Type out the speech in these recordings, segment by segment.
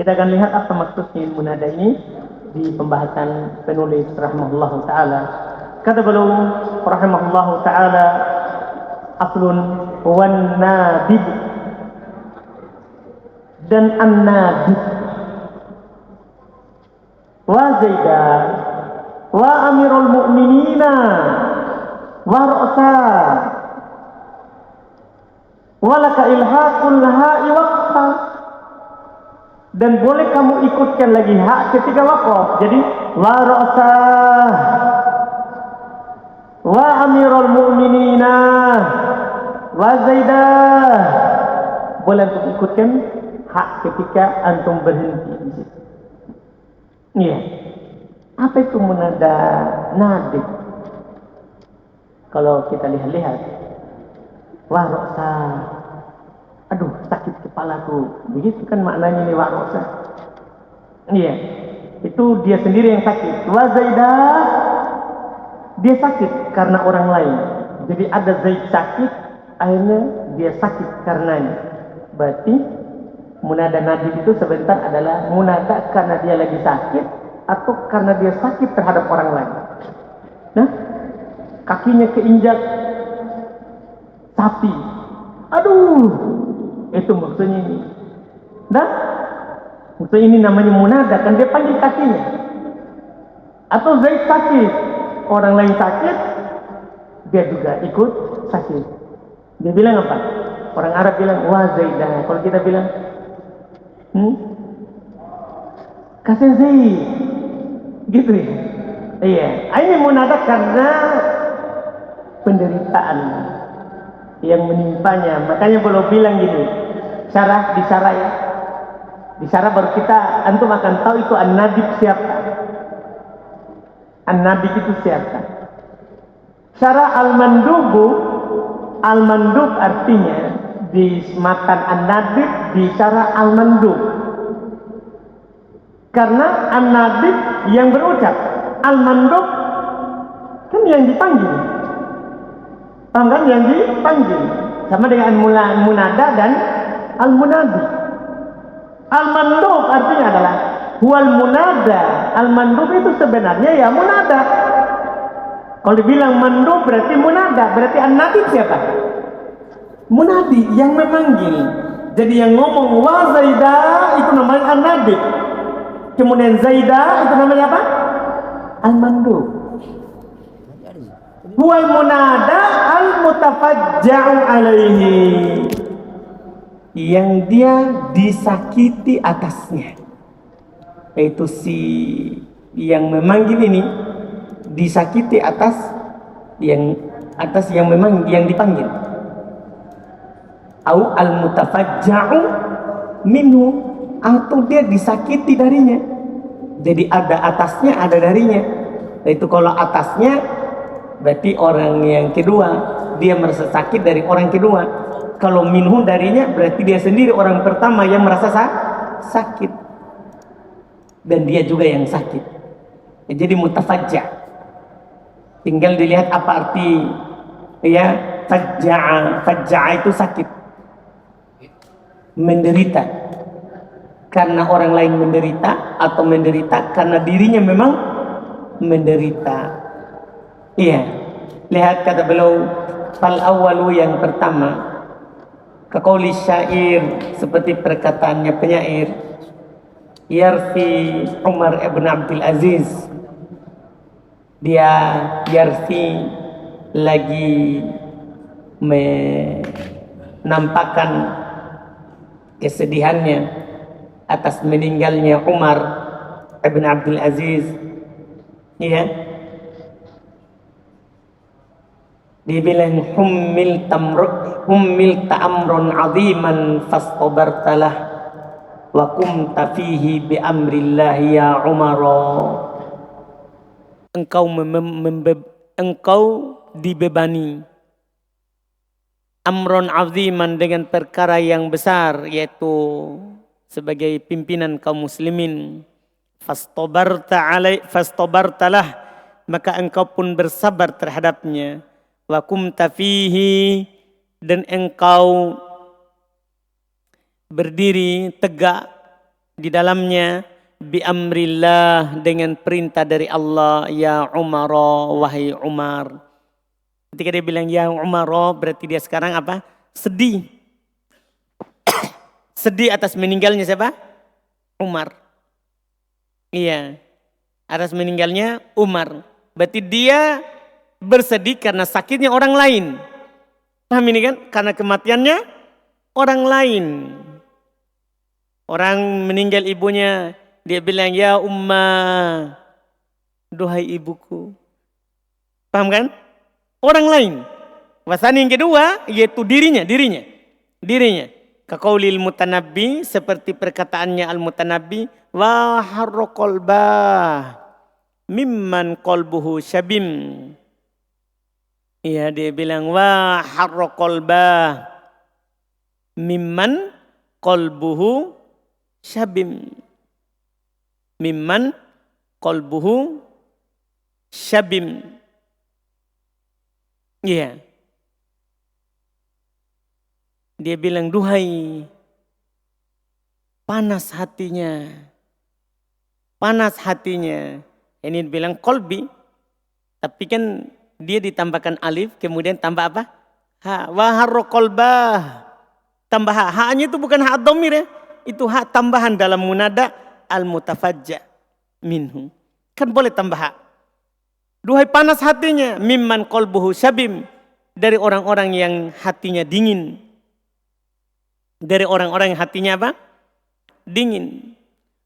Kita akan lihat apa maksudnya munada ini di pembahasan penulis rahimahullah taala. Kata beliau rahimahullah taala, aslun wan nabid dan an-nabid wa zaidan wa amirul mu'minina wa ra'sa wa laka ilhaqul ha'i waqfa. Dan boleh kamu ikutkan lagi hak ketika waqaf. Jadi wa ra'sa wa amirul mu'minina wa zaidah. Boleh untuk ikutkan hak ketika antum berhenti di situ. Iya. Apa itu munada nadib? Kalau kita lihat-lihat, wa ra'sa, aduh sakit kepalaku, begitu kan maknanya ini wa ra'sa. Iya, itu dia sendiri yang sakit. Wa zaidah, dia sakit karena orang lain. Jadi ada zaid sakit, akhirnya dia sakit karenanya. Berarti munada nadib itu sebentar adalah munada karena dia lagi sakit atau karena dia sakit terhadap orang lain. Nah, kakinya keinjak sapi, aduh, itu maksudnya ini. Nah, maksudnya ini namanya munada, kan dia panggil kakinya. Atau zaid sakit, orang lain sakit, dia juga ikut sakit. Dia bilang apa? Orang Arab bilang wa zaidah. Kalau kita bilang kasih zaid, gitu ya. Iya, ini munada karena penderitaan yang menimpanya. Makanya kalau bilang gini, syarah ya. Di syarah baru kita antum akan tahu itu an-nabib siapa. An-nabib itu siapa? Syarah al-mandub artinya di matan an-nabib, di syarah al-mandub. Karena an-nabib yang berucap, al-mandub kan yang dipanggil. Paham kan, yang dipanggil? Sama dengan munada dan al-munadi. Al-mandub artinya adalah wal munada. Al-mandub itu sebenarnya ya munada. Kalau dibilang mandub berarti munada. Berarti an-nabi siapa? Munadi, yang memanggil. Jadi yang ngomong wa zaidah itu namanya an-nabi. Kemudian zaidah itu namanya apa? Al-mandub. Wal munada al-mutafajja'u alaihi, yang dia disakiti atasnya. Yaitu si yang memanggil ini disakiti atas yang memang yang dipanggil. Au al-mutafajja'u minhu, atau dia disakiti darinya. Jadi ada atasnya, ada darinya. Yaitu kalau atasnya berarti orang yang kedua, dia merasa sakit dari orang kedua. Kalau minhu darinya, berarti dia sendiri orang pertama yang merasa sakit, dan dia juga yang sakit. Jadi mutafajja'. Tinggal dilihat apa arti ya fajja'a. Fajja'a itu sakit, menderita karena orang lain menderita, atau menderita karena dirinya memang menderita. Iya, lihat kata beliau, fal awwalu, yang pertama, kaqauli syair, seperti perkataannya penyair, yarfi Umar ibn Abdul Aziz. Dia yarfi lagi menampakkan kesedihannya atas meninggalnya Umar ibn Abdul Aziz. Iya, dibilang hummil ta'amrun aziman fastabartalah wa kumta fihi bi amrillahi ya Umar. Engkau dibebani amron aziman, dengan perkara yang besar, yaitu sebagai pimpinan kaum muslimin. Fastabartalah, maka engkau pun bersabar terhadapnya. Wa kumta fihi, dan engkau berdiri tegak Di dalamnya bi amrillah, dengan perintah dari Allah, ya Umar, wahai Umar. Ketika dia bilang ya Umar, berarti dia sekarang apa? Sedih. Sedih atas meninggalnya siapa? Umar. Iya. Atas meninggalnya Umar. Berarti dia bersedih karena sakitnya orang lain. Paham ini kan? Karena kematiannya orang lain. Orang meninggal ibunya, dia bilang, ya Ummah, duhai ibuku. Paham kan? Orang lain. Wasani yang kedua, yaitu dirinya. Kaqaulil mutanabbi, seperti perkataannya al-mutanabbi, wa harra qalbah mimman qalbuhu syabim. Iya, dia bilang wa harra qalbah mimman qalbuhu syabim. Mimman qalbuhu syabim. Iya. Dia bilang, duhai, panas hatinya. Panas hatinya. Ini bilang kolbi. Tapi kan dia ditambahkan alif, kemudian tambah apa? Ha. Wa harra qalbah. Tambah ha. Ha-nya itu bukan ha dhamir ya. Itu ha tambahan dalam munada al-mutafajja minhu. Kan boleh tambah ha. Duhai panas hatinya, mimman qalbuhu syabim, dari orang-orang yang hatinya dingin. Dari orang-orang yang hatinya apa? Dingin.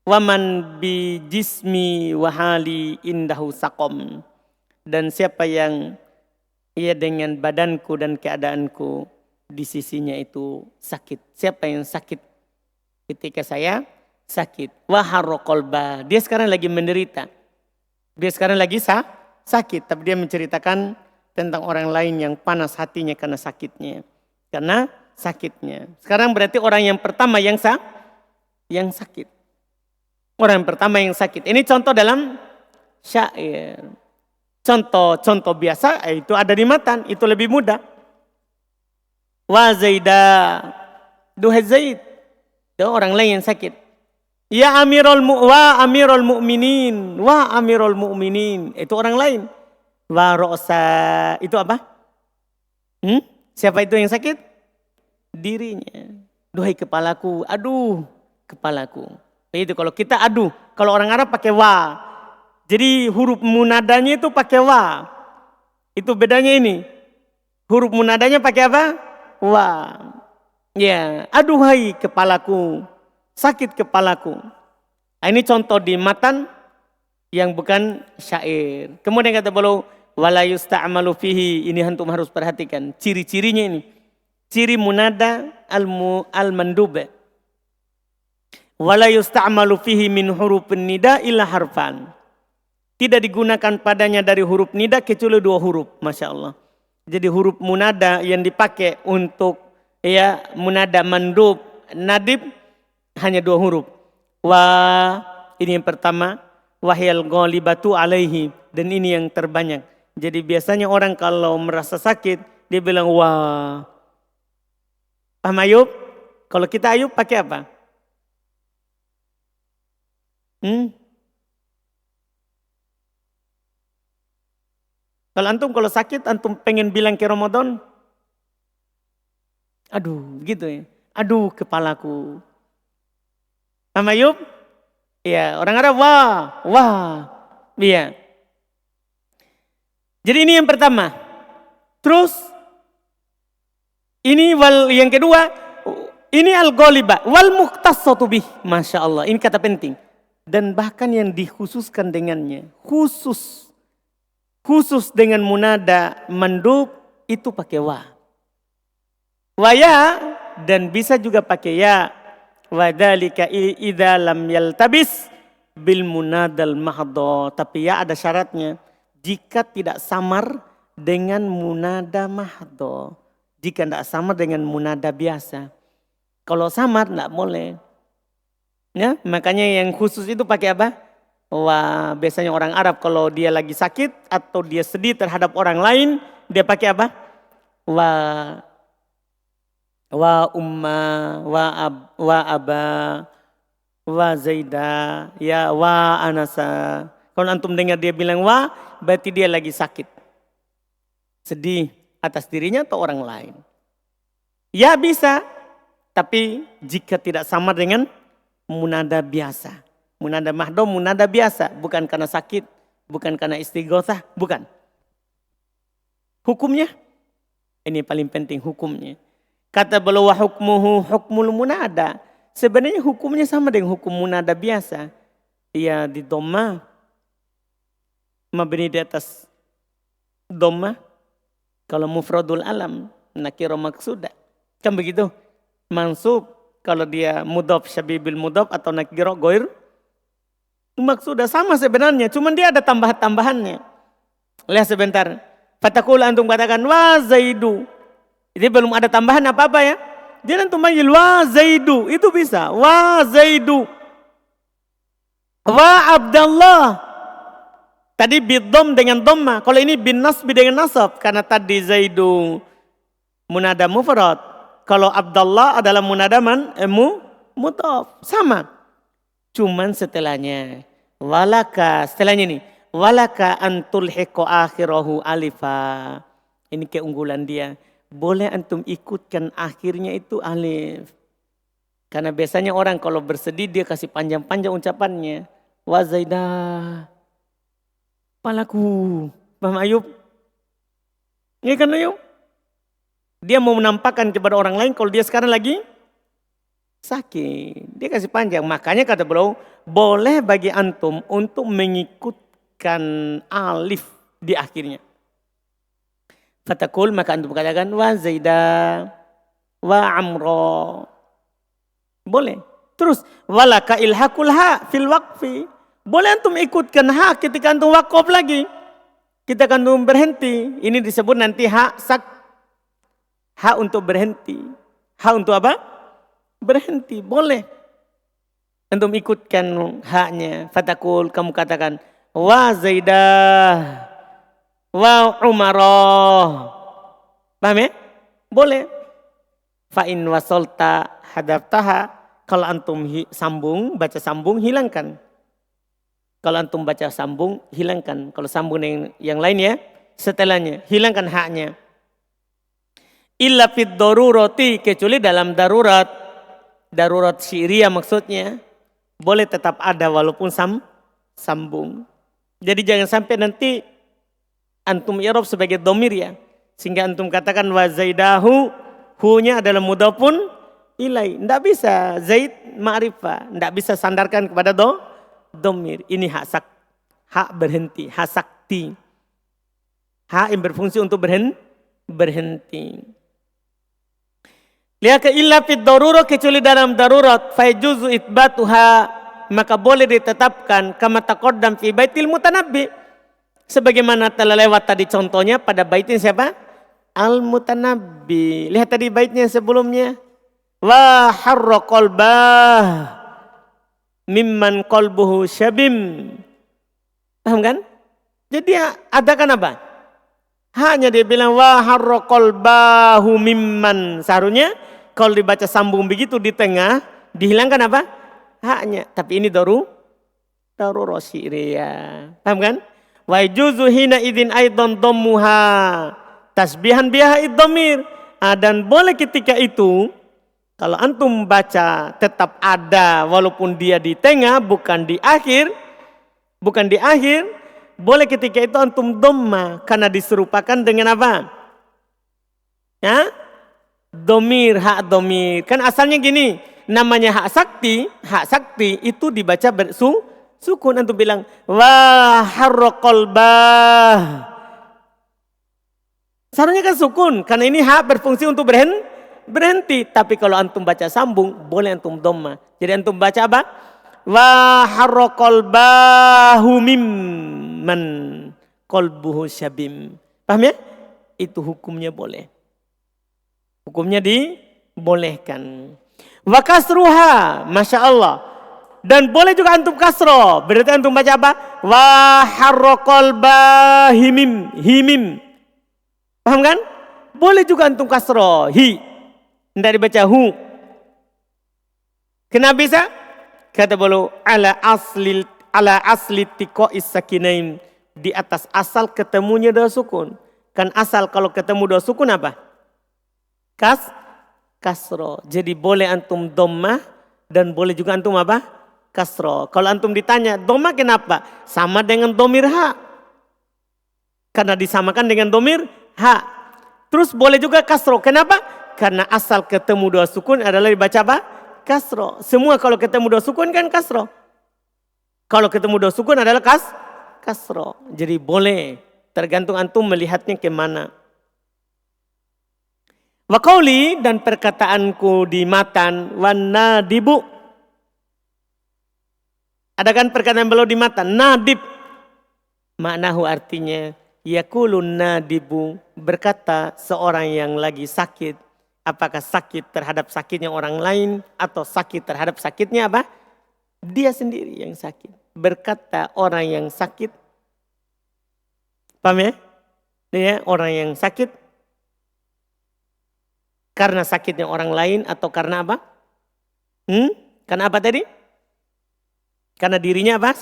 Waman bi jismi wahali indahu saqam. Dan siapa yang ia dengan badanku dan keadaanku di sisinya itu sakit. Siapa yang sakit ketika saya sakit? Waharra qalba. Dia sekarang lagi menderita. Dia sekarang lagi sakit. Tapi dia menceritakan tentang orang lain yang panas hatinya karena sakitnya. Karena sakitnya. Sekarang berarti orang yang pertama yang sakit. Orang yang pertama yang sakit. Ini contoh dalam syair. Contoh biasa itu ada di matan. Itu lebih mudah. Wa Zaida. Duhai Zaid. Itu orang lain yang sakit. Ya amirul mu'minin. Wa amirul mu'minin. Itu orang lain. Wa ro'sa. Itu apa? Siapa itu yang sakit? Dirinya. Duhai kepalaku. Aduh kepalaku. Itu kalau kita aduh. Kalau orang Arab pakai wa. Jadi huruf munadanya itu pakai wa. Itu bedanya ini. Huruf munadanya pakai apa? Wa. Ya, aduhai kepalaku. Sakit kepalaku. Nah, ini contoh di matan yang bukan syair. Kemudian kata beliau, wala yusta'malu fihi. Ini antum harus perhatikan ciri-cirinya ini. Ciri munada al-mandub. Wala yusta'malu fihi min hurufin nida illa harfan. Tidak digunakan padanya dari huruf nida kecuali 2 huruf. Masya Allah. Jadi huruf munada yang dipakai untuk ya munada mandub nadib hanya 2 huruf. Wa, ini yang pertama. Wahyal ghalibatu alaihi. Dan ini yang terbanyak. Jadi biasanya orang kalau merasa sakit dia bilang wah. Paham Ayub? Kalau kita Ayub pakai apa? Kalau antum kalau sakit, antum pengen bilang ke Ramadan, aduh gitu ya. Aduh kepalaku. Paham Ayub? Iya, orang Arab wah. Iya. Jadi ini yang pertama. Terus ini yang kedua, ini al-ghaliba wal mukhtassatu bih. Masya Allah, ini kata penting. Dan bahkan yang dikhususkan dengannya, khusus dengan munada mandub itu pakai wa. Wa ya, dan bisa juga pakai ya. Wa dzalika idza lam yaltabis bil munadal mahdha. Tapi ya ada syaratnya, jika tidak samar dengan munada mahdha. Jika tidak sama dengan munada biasa. Kalau samar tidak boleh. Ya, makanya yang khusus itu pakai apa? Wah, biasanya orang Arab kalau dia lagi sakit atau dia sedih terhadap orang lain, dia pakai apa? Wa umma, wa aba, wa zaida, ya wa anasa. Kalau antum dengar dia bilang wa, berarti dia lagi sakit. Sedih atas dirinya atau orang lain. Ya bisa, tapi jika tidak sama dengan munada biasa. Munada mahdo, munada biasa. Bukan karena sakit, bukan karena istighosah, bukan. Hukumnya, ini paling penting hukumnya. Kata beliau wa hukmuhu hukmul munada. Sebenarnya hukumnya sama dengan hukum munada biasa. Ia di dhamma, mabni di atas dhamma. Kalau mufradul alam, nakira maksuda. Kan begitu. Mansub kalau dia mudhaf syabibil mudhaf atau nakira goir maksuda sama sebenarnya. Cuman dia ada tambahan-tambahannya. Lihat sebentar. Fatakul antum katakan wa zaidu. Ini belum ada tambahan apa-apa ya. Dia antum panggil wa zaidu. Itu bisa. Wa zaidu. Wa Abdallah. Tadi bidom dengan dhamma. Kalau ini bin nasbi dengan nasab. Karena tadi Zaidu munada mufrad. Kalau Abdallah adalah munada mudhaf. Sama. Cuman setelahnya. Walaka. Setelahnya ini. Walaka antul hiko akhirahu alifa. Ini keunggulan dia. Boleh antum ikutkan akhirnya itu alif. Karena biasanya orang kalau bersedih dia kasih panjang-panjang ucapannya. Wa Zaidah. Palaku, paham Ayub? Ini kan Ayub? Dia mau menampakkan kepada orang lain kalau dia sekarang lagi sakit. Dia kasih panjang. Makanya kata beliau, boleh bagi antum untuk mengikutkan alif di akhirnya. Fatakul, maka antum katakan wa Zaidah, wa Amro. Boleh. Terus, walaka ilhaqul ha fil waqfi. Boleh antum ikutkan hak ketika antum wakaf lagi. Kita akan antum berhenti. Ini disebut nanti hak sak. Hak untuk berhenti. Hak untuk apa? Berhenti. Boleh. Antum ikutkan haknya. Fatakul, kamu katakan. Wa Zaidah. Wa Umaroh. Paham ya? Boleh. Fa'in wasolta hadabtaha. Kalau antum sambung, baca sambung, hilangkan. Kalau antum baca sambung, hilangkan. Kalau sambung dengan yang lain ya, setelahnya, hilangkan haknya. Illa fid darurati, kecuali dalam darurat. Darurat syiriah maksudnya. Boleh tetap ada walaupun sambung. Jadi jangan sampai nanti antum i'rab sebagai dhamir ya. Sehingga antum katakan wa zaidahu, hu-nya adalah mudhafun ilai. Tidak bisa zaid ma'rifah. Tidak bisa sandarkan kepada dhamir. Ini hak hak berhenti, hak sakti. Hak yang berfungsi untuk berhenti. Lihat ke illa fid darurah, kecuali dalam darurat, fa yajuzu itsbatuha, maka boleh ditetapkan kama taqaddam fi baitil mutanabbi. Sebagaimana telah lewat tadi contohnya pada baitin siapa? Al-Mutanabbi. Lihat tadi baitnya sebelumnya. Wa harra qalbah mimman qalbuhu syabim. Paham kan? Jadi ada kan apa? Hanya dia bilang wa harra qalbahu mimman. Seharusnya kalau dibaca sambung begitu di tengah dihilangkan apa? Haknya. Tapi ini darurah syiriah. Paham kan? Wa yajuzu hina idzin aidan dhammuha tasbihan biha id-dhamir. Dan boleh ketika itu kalau antum baca tetap ada walaupun dia di tengah bukan di akhir, boleh ketika itu antum dhamma karena diserupakan dengan apa? Ya? Dhamir, hak dhamir. Kan asalnya gini, namanya hak sakti itu dibaca bersukun. Antum bilang wa harra qalbah. Seharusnya kan sukun karena ini hak berfungsi untuk berhenti. Tapi kalau antum baca sambung, boleh antum dhamma. Jadi antum baca apa? Wa harra qalbahu mimman qalbuhu syabim. Paham ya? Itu hukumnya boleh. Hukumnya dibolehkan. Wa kasruha, Masya Allah. Dan boleh juga antum kasro. Berarti antum baca apa? Wa harra qalbahi himim. Paham kan? Boleh juga antum kasro. Hi. Tidak dibaca hu. Kenapa bisa? Kata beliau ala asli tiqo'is sakinain, di atas asal ketemunya dua sukun. Kan asal kalau ketemu dua sukun apa? Kasro. Jadi boleh antum dhammah dan boleh juga antum apa? Kasro. Kalau antum ditanya dhammah kenapa? Sama dengan dhamir ha. Karena disamakan dengan dhamir ha. Terus boleh juga kasro. Kenapa? Karena asal ketemu dua sukun adalah dibaca apa? Kasro. Semua kalau ketemu dua sukun kan kasro. Kalau ketemu dua sukun adalah kasro. Jadi boleh. Tergantung antum melihatnya kemana. Wa qauli, dan perkataanku di matan, wan nadibu. Ada kan perkataan beliau di matan, nadib. Maknahu artinya, yakulun nadibu, berkata seorang yang lagi sakit. Apakah sakit terhadap sakitnya orang lain atau sakit terhadap sakitnya apa? Dia sendiri yang sakit. Berkata orang yang sakit. Paham ya? Dia orang yang sakit karena sakitnya orang lain atau karena apa? Karena apa tadi? Karena dirinya apa?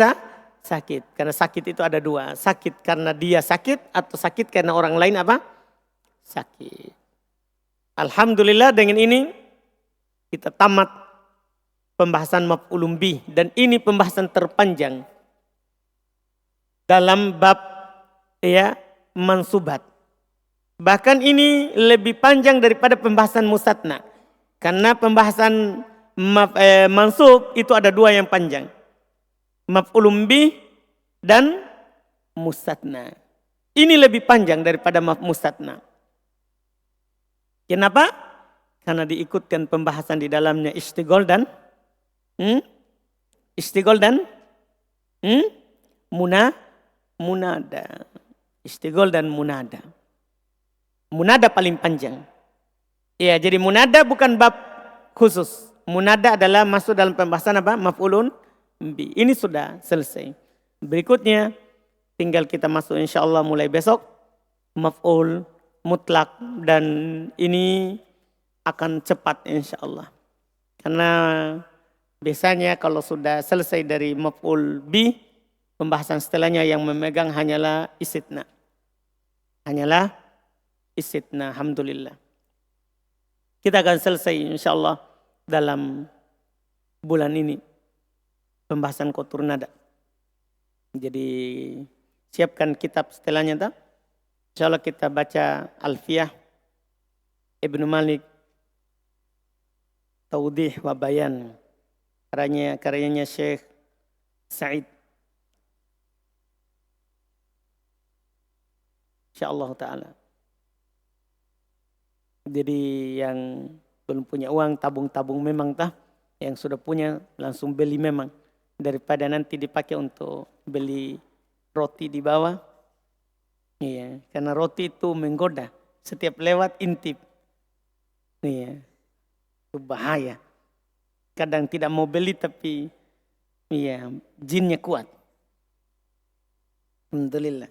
Sakit. Karena sakit itu ada dua. Sakit karena dia sakit atau sakit karena orang lain apa? Sakit. Alhamdulillah dengan ini kita tamat pembahasan maf'ulun bih, dan ini pembahasan terpanjang dalam bab mansubat. Bahkan ini lebih panjang daripada pembahasan musatna. Karena pembahasan mansub itu ada dua yang panjang. Maf'ulun bih dan musatna. Ini lebih panjang daripada musatna. Kenapa? Karena diikutkan pembahasan di dalamnya istighol dan munada. Istighol dan munada. Munada paling panjang. Ya, jadi munada bukan bab khusus. Munada adalah masuk dalam pembahasan apa? Maf'ulun bi. Ini sudah selesai. Berikutnya tinggal kita masuk insyaallah mulai besok maf'ul mutlak, dan ini akan cepat insyaallah. Karena biasanya kalau sudah selesai dari maf'ul bi, pembahasan setelahnya yang memegang hanyalah istitna. Hanyalah istitna, alhamdulillah. Kita akan selesai insyaallah dalam bulan ini pembahasan qatur nada. Jadi siapkan kitab setelahnya tak? Insyaallah kita baca Alfiyah Ibnu Malik Taudih wa Bayan, karyanya Syekh Sa'id. Insyaallah ta'ala. Jadi yang belum punya uang tabung-tabung memang tah. Yang sudah punya langsung beli memang. Daripada nanti dipakai untuk beli roti di bawah. Iya, karena roti itu menggoda. Setiap lewat intip. Iya, itu bahaya. Kadang tidak mau beli tapi iya, jinnya kuat. Alhamdulillah.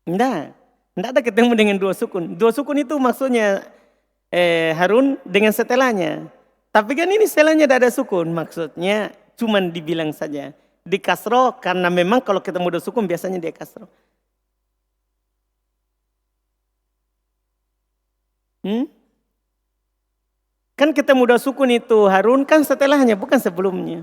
Enggak ada ketemu dengan dua sukun. Dua sukun itu maksudnya Harun dengan setelahnya. Tapi kan ini setelahnya tidak ada sukun. Maksudnya cuman dibilang saja. Di kasro karena memang kalau ketemu dua sukun biasanya dia kasro. Kan ketemu dua sukun itu Harun kan setelahnya bukan sebelumnya.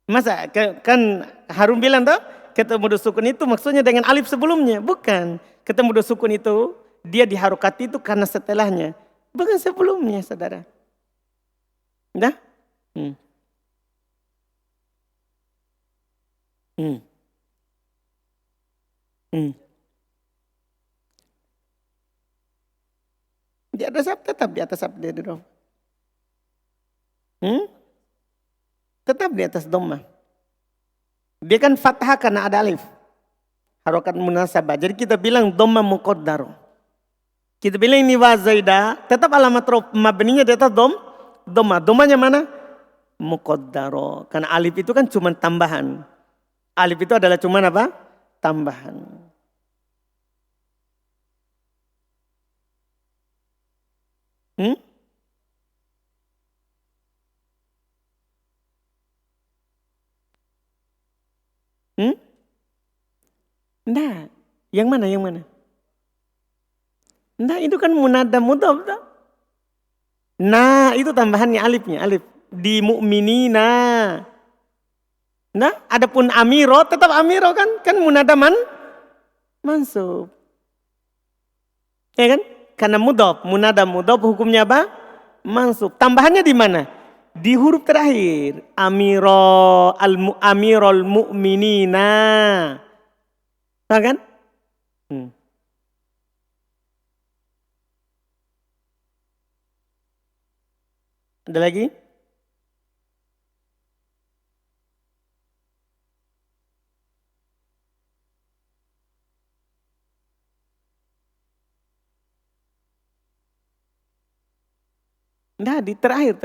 Masa kan Harun bilang toh ketemu dua sukun itu maksudnya dengan alif sebelumnya. Bukan. Ketemu dua sukun itu dia diharokati itu karena setelahnya. Bukan sebelumnya saudara. Dah? Di atas apa? Tetap di atas apa dia dulu. Tetap di atas dhammah. Dia kan fathah karena ada alif. Harokat munasabah. Jadi kita bilang dhammah muqaddar. Kita bilang ini wa zaidah, tetap alamat mabninya di atas dhammah. Dhammahnya mana? muqaddaro. Karena alif itu kan cuma tambahan. Alif itu adalah cuma apa? Tambahan. Nah, yang mana? Nah, itu kan munada mudhaf. Nah, itu tambahannya alifnya, alif. Di mu'minina. Nah, adapun amiro, tetap amiro kan munada mansub. Ya kan? Karena mudhaf, munada mudhaf hukumnya apa? Mansub. Tambahannya di mana? Di huruf terakhir. Amirul mu'minina. Nah kan? Ada lagi? Nah, di terakhir.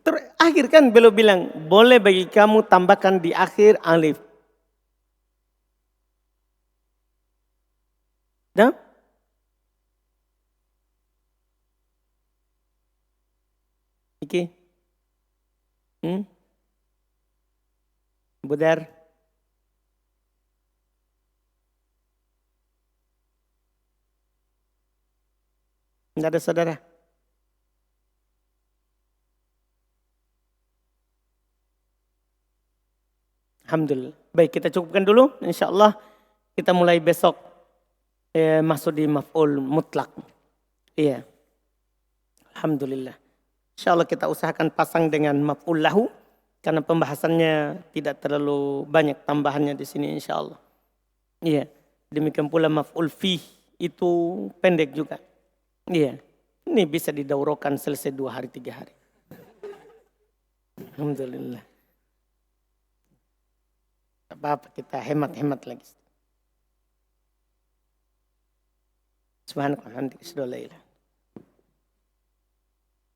Terakhir kan beliau bilang, boleh bagi kamu tambahkan di akhir alif. Dah? Iki? Budar? Tidak ada saudara? Alhamdulillah. Baik, kita cukupkan dulu. InsyaAllah kita mulai besok masuk di maf'ul mutlak. Iya. Alhamdulillah. InsyaAllah kita usahakan pasang dengan maf'ul lahu. Karena pembahasannya tidak terlalu banyak tambahannya di sini insyaAllah. Iya. Demikian pula maf'ul fih itu pendek juga. Iya. Ini bisa didaurahkan selesai 2 hari 3 hari. Alhamdulillah. Apa-apa kita hemat-hemat lagi. Subhanallah.